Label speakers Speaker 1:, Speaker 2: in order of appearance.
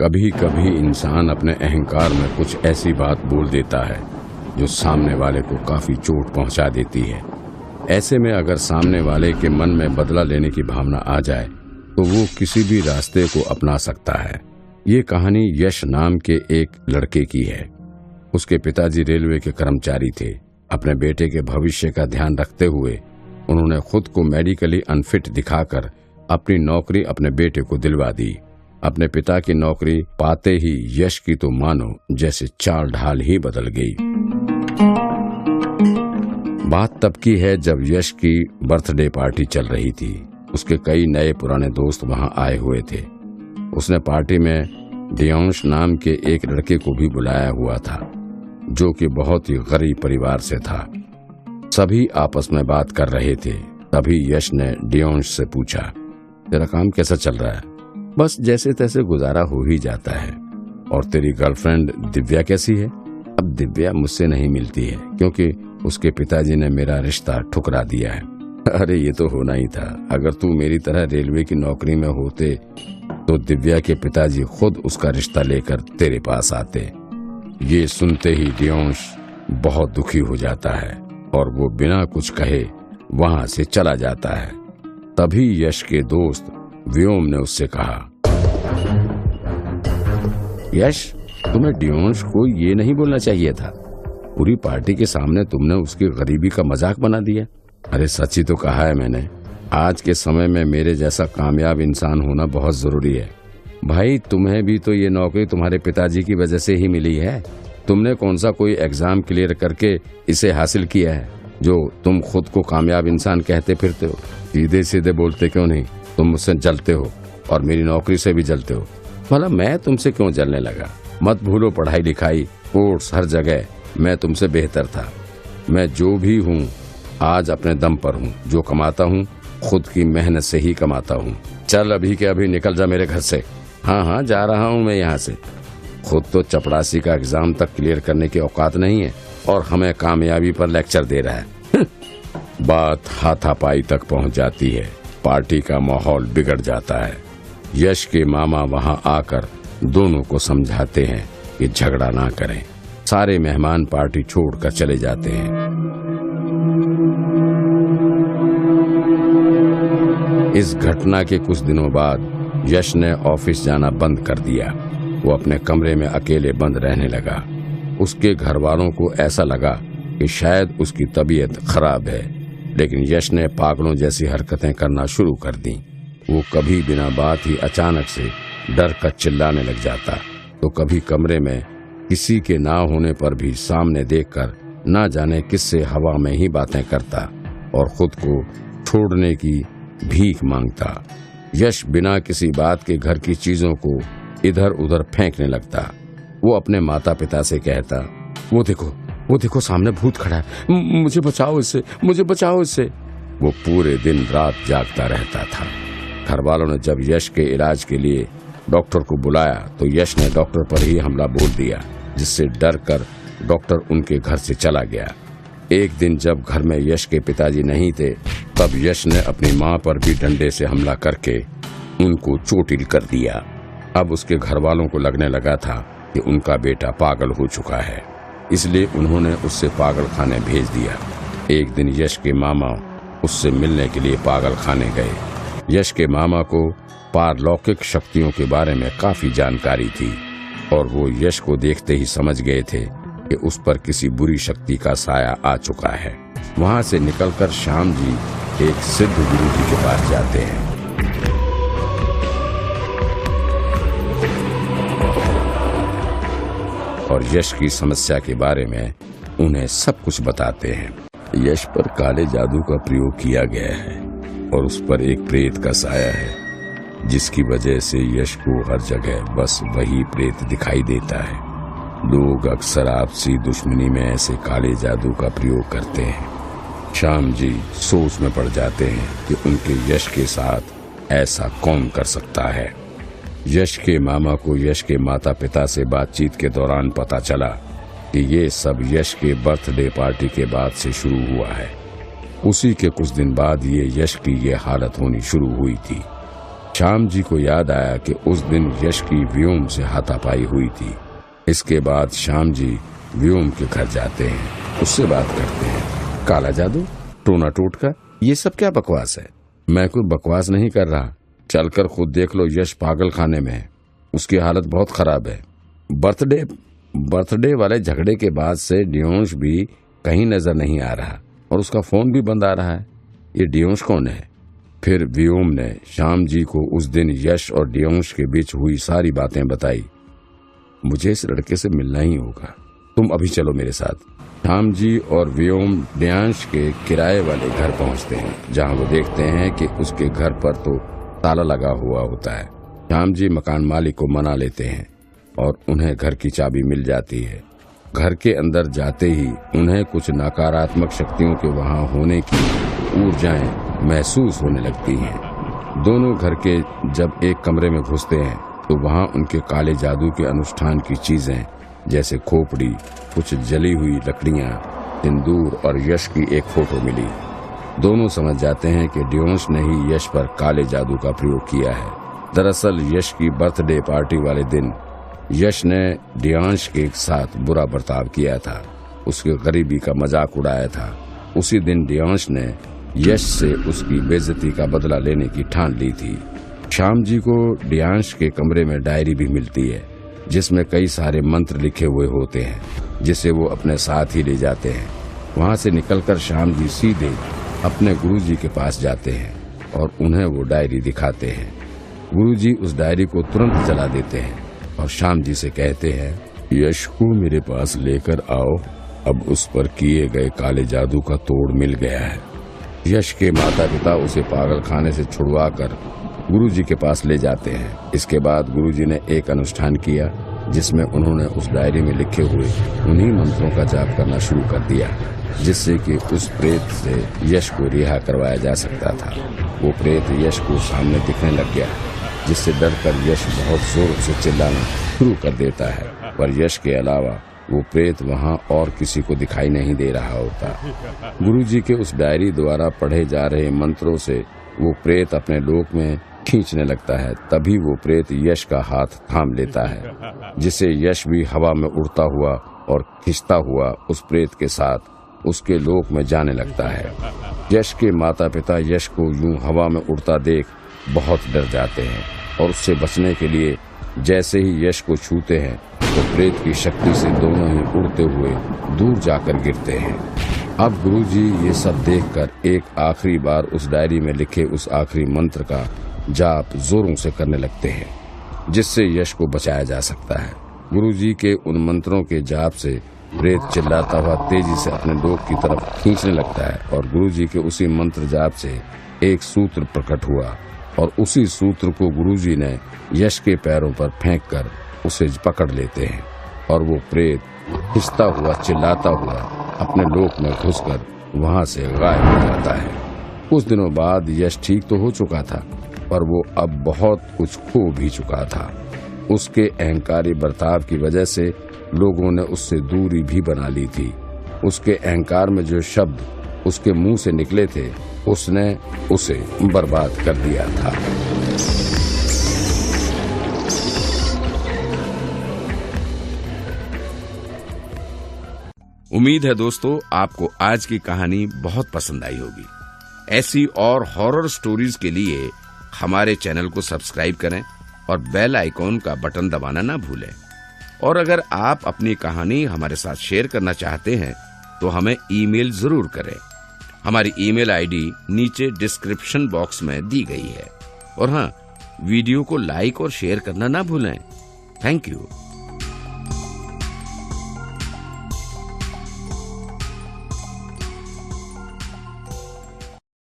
Speaker 1: कभी कभी इंसान अपने अहंकार में कुछ ऐसी बात बोल देता है जो सामने वाले को काफी चोट पहुंचा देती है। ऐसे में अगर सामने वाले के मन में बदला लेने की भावना आ जाए तो वो किसी भी रास्ते को अपना सकता है। ये कहानी यश नाम के एक लड़के की है। उसके पिताजी रेलवे के कर्मचारी थे। अपने बेटे के भविष्य का ध्यान रखते हुए उन्होंने खुद को मेडिकली अनफिट दिखाकर अपनी नौकरी अपने बेटे को दिलवा दी। अपने पिता की नौकरी पाते ही यश की तो मानो जैसे चाल ढाल ही बदल गई। बात तब की है जब यश की बर्थडे पार्टी चल रही थी। उसके कई नए पुराने दोस्त वहां आए हुए थे। उसने पार्टी में डियोंश नाम के एक लड़के को भी बुलाया हुआ था जो कि बहुत ही गरीब परिवार से था। सभी आपस में बात कर रहे थे। तभी यश ने डियोंश से पूछा, तेरा काम कैसा चल रहा है? बस जैसे तैसे गुजारा हो ही जाता है। और तेरी गर्लफ्रेंड दिव्या कैसी है? अब दिव्या मुझसे नहीं मिलती है क्योंकि उसके पिताजी ने मेरा रिश्ता ठुकरा दिया है। अरे ये तो होना ही था। अगर तू मेरी तरह रेलवे की नौकरी में होते तो दिव्या के पिताजी खुद उसका रिश्ता लेकर तेरे पास आते। ये सुनते ही डियोंश बहुत दुखी हो जाता है और वो बिना कुछ कहे वहां से चला जाता है। तभी यश के दोस्त व्योम ने उससे कहा, यश तुम्हें डियोंश को ये नहीं बोलना चाहिए था। पूरी पार्टी के सामने तुमने उसकी गरीबी का मजाक बना दिया। अरे सच ही तो कहा है मैंने। आज के समय में मेरे जैसा कामयाब इंसान होना बहुत जरूरी है। भाई तुम्हें भी तो ये नौकरी तुम्हारे पिताजी की वजह से ही मिली है। तुमने कौन सा कोई एग्जाम क्लियर करके इसे हासिल किया है जो तुम खुद को कामयाब इंसान कहते फिरते हो? सीधे सीधे बोलते क्यों नहीं? तुम मुझसे जलते हो और मेरी नौकरी से भी जलते हो। भला मैं तुमसे क्यों जलने लगा? मत भूलो पढ़ाई लिखाई कोर्स हर जगह मैं तुमसे बेहतर था। मैं जो भी हूँ आज अपने दम पर हूँ। जो कमाता हूँ खुद की मेहनत से ही कमाता हूँ। चल अभी के अभी निकल जा मेरे घर से। हाँ जा रहा हूँ मैं यहाँ से। खुद तो चपरासी का एग्जाम तक क्लियर करने की औकात नहीं है और हमें कामयाबी पर लेक्चर दे रहा है। बात हाथापाई तक पहुँच जाती है। पार्टी का माहौल बिगड़ जाता है। यश के मामा वहां आकर दोनों को समझाते हैं कि झगड़ा ना करें। सारे मेहमान पार्टी छोड़कर चले जाते हैं। इस घटना के कुछ दिनों बाद यश ने ऑफिस जाना बंद कर दिया। वो अपने कमरे में अकेले बंद रहने लगा। उसके घर वालों को ऐसा लगा कि शायद उसकी तबीयत खराब है, लेकिन यश ने पागलों जैसी हरकतें करना शुरू कर दी। वो कभी बिना बात ही अचानक से डर कर चिल्लाने लग जाता, तो कभी कमरे में किसी के ना होने पर भी सामने देखकर ना जाने किससे हवा में ही बातें करता और खुद को छोड़ने की भीख मांगता। यश बिना किसी बात के घर की चीजों को इधर उधर फेंकने लगता। वो अपने माता पिता से कहता, वो देखो सामने भूत खड़ा है, मुझे बचाओ इससे, मुझे बचाओ इससे। वो पूरे दिन रात जागता रहता था। घर वालों ने जब यश के इलाज के लिए डॉक्टर को बुलाया तो यश ने डॉक्टर पर ही हमला बोल दिया, जिससे डर कर डॉक्टर उनके घर से चला गया। एक दिन जब घर में यश के पिताजी नहीं थे तब यश ने अपनी मां पर भी डंडे से हमला करके उनको चोटिल कर दिया। अब उसके घर वालों को लगने लगा था कि उनका बेटा पागल हो चुका है, इसलिए उन्होंने उससे पागल खाने भेज दिया। एक दिन यश के मामा उससे मिलने के लिए पागल खाने गए। यश के मामा को पारलौकिक शक्तियों के बारे में काफी जानकारी थी और वो यश को देखते ही समझ गए थे कि उस पर किसी बुरी शक्ति का साया आ चुका है। वहां से निकलकर श्याम जी एक सिद्ध गुरु जी के पास जाते हैं। और यश की समस्या के बारे में उन्हें सब कुछ बताते हैं। यश पर काले जादू का प्रयोग किया गया है और उस पर एक प्रेत का साया है, जिसकी वजह से यश को हर जगह बस वही प्रेत दिखाई देता है। लोग अक्सर आपसी दुश्मनी में ऐसे काले जादू का प्रयोग करते हैं। श्याम जी सोच में पड़ जाते हैं कि उनके यश के साथ ऐसा कौन कर सकता है। यश के मामा को यश के माता पिता से बातचीत के दौरान पता चला कि ये सब यश के बर्थडे पार्टी के बाद से शुरू हुआ है। उसी के कुछ दिन बाद ये यश की ये हालत होनी शुरू हुई थी। श्याम जी को याद आया कि उस दिन यश की व्योम से हाथापाई हुई थी। इसके बाद श्याम जी व्योम के घर जाते हैं, उससे बात करते हैं। काला जादू, टोना टोटका, ये सब क्या बकवास है? मैं कोई बकवास नहीं कर रहा, चलकर खुद देख लो। यश पागल खाने में है, उसकी हालत बहुत खराब है। बर्थडे वाले झगड़े के बाद से डियोंश भी कहीं नजर नहीं आ रहा और उसका फोन भी बंद आ रहा है। ये डियोंश कौन है? फिर व्योम ने श्याम जी को उस दिन यश और डियोंश के बीच हुई सारी बातें बताई। मुझे इस लड़के से मिलना ही होगा, तुम अभी चलो मेरे साथ। श्याम जी और व्योम डियांश के किराए वाले घर पहुंचते हैं, जहां वो देखते हैं कि उसके घर पर तो ताला लगा हुआ होता है। श्याम जी मकान मालिक को मना लेते हैं और उन्हें घर की चाबी मिल जाती है। घर के अंदर जाते ही उन्हें कुछ नकारात्मक शक्तियों के वहां होने की ऊर्जाएं महसूस होने लगती हैं। दोनों घर के जब एक कमरे में घुसते हैं तो वहां उनके काले जादू के अनुष्ठान की चीजें जैसे खोपड़ी, कुछ जली हुई लकड़ियां, सिंदूर और यश की एक फोटो मिली। दोनों समझ जाते हैं कि डियोंश ने ही यश पर काले जादू का प्रयोग किया है। दरअसल यश की बर्थडे पार्टी वाले दिन यश ने डियांश के साथ बुरा बर्ताव किया था, उसकी गरीबी का मजाक उड़ाया था। उसी दिन डियांश ने यश से उसकी बेइज्जती का बदला लेने की ठान ली थी। श्याम जी को डियांश के कमरे में डायरी भी मिलती है, जिसमें कई सारे मंत्र लिखे हुए होते हैं, जिसे वो अपने साथ ही ले जाते हैं। वहां से निकलकर श्याम जी सीधे अपने गुरुजी के पास जाते हैं और उन्हें वो डायरी दिखाते हैं। गुरुजी उस डायरी को तुरंत जला देते हैं और श्याम जी से कहते हैं, यश को मेरे पास लेकर आओ, अब उस पर किए गए काले जादू का तोड़ मिल गया है। यश के माता पिता उसे पागल खाने से छुड़वाकर गुरुजी के पास ले जाते हैं। इसके बाद गुरुजी ने एक अनुष्ठान किया, जिसमें उन्होंने उस डायरी में लिखे हुए उन्हीं मंत्रों का जाप करना शुरू कर दिया, जिससे कि उस प्रेत से यश को रिहा करवाया जा सकता था। वो प्रेत यश को सामने दिखने लग गया, जिससे डरकर यश बहुत जोर से चिल्लाना शुरू कर देता है, पर यश के अलावा वो प्रेत वहां और किसी को दिखाई नहीं दे रहा होता। गुरुजी के उस डायरी द्वारा पढ़े जा रहे मंत्रों से वो प्रेत अपने लोक में खींचने लगता है। तभी वो प्रेत यश का हाथ थाम लेता है, जिससे यश भी हवा में उड़ता हुआ और खिंचता हुआ उस प्रेत के साथ उसके लोक में जाने लगता है। यश के माता पिता यश को यूं हवा में उड़ता देख बहुत डर जाते हैं और उससे बचने के लिए जैसे ही यश को छूते हैं तो प्रेत की शक्ति से दोनों ही उड़ते हुए दूर जाकर गिरते हैं। अब गुरुजी ये सब देखकर एक आखिरी बार उस डायरी में लिखे उस आखिरी मंत्र का जाप जोरों से करने लगते हैं, जिससे यश को बचाया जा सकता है। गुरुजी के उन मंत्रों के जाप से प्रेत चिल्लाता हुआ तेजी से अपने लोक की तरफ खींचने लगता है और गुरुजी के उसी मंत्र जाप से एक सूत्र प्रकट हुआ और उसी सूत्र को गुरुजी ने यश के पैरों पर फेंककर उसे पकड़ लेते हैं और वो प्रेत खिंचता हुआ चिल्लाता हुआ अपने लोक में घुसकर वहां से गायब हो जाता है। कुछ दिनों बाद यश ठीक तो हो चुका था, पर वो अब बहुत कुछ खो भी चुका था। उसके अहंकारी बर्ताव की वजह से लोगों ने उससे दूरी भी बना ली थी। उसके अहंकार में जो शब्द उसके मुंह से निकले थे, उसने उसे बर्बाद कर दिया था।
Speaker 2: उम्मीद है दोस्तों आपको आज की कहानी बहुत पसंद आई होगी। ऐसी और हॉरर स्टोरीज के लिए हमारे चैनल को सब्सक्राइब करें और बेल आइकॉन का बटन दबाना ना भूलें। और अगर आप अपनी कहानी हमारे साथ शेयर करना चाहते हैं तो हमें ईमेल जरूर करें। हमारी ईमेल आईडी नीचे डिस्क्रिप्शन बॉक्स में दी गई है। और हाँ, वीडियो को लाइक और शेयर करना ना भूलें। Thank you.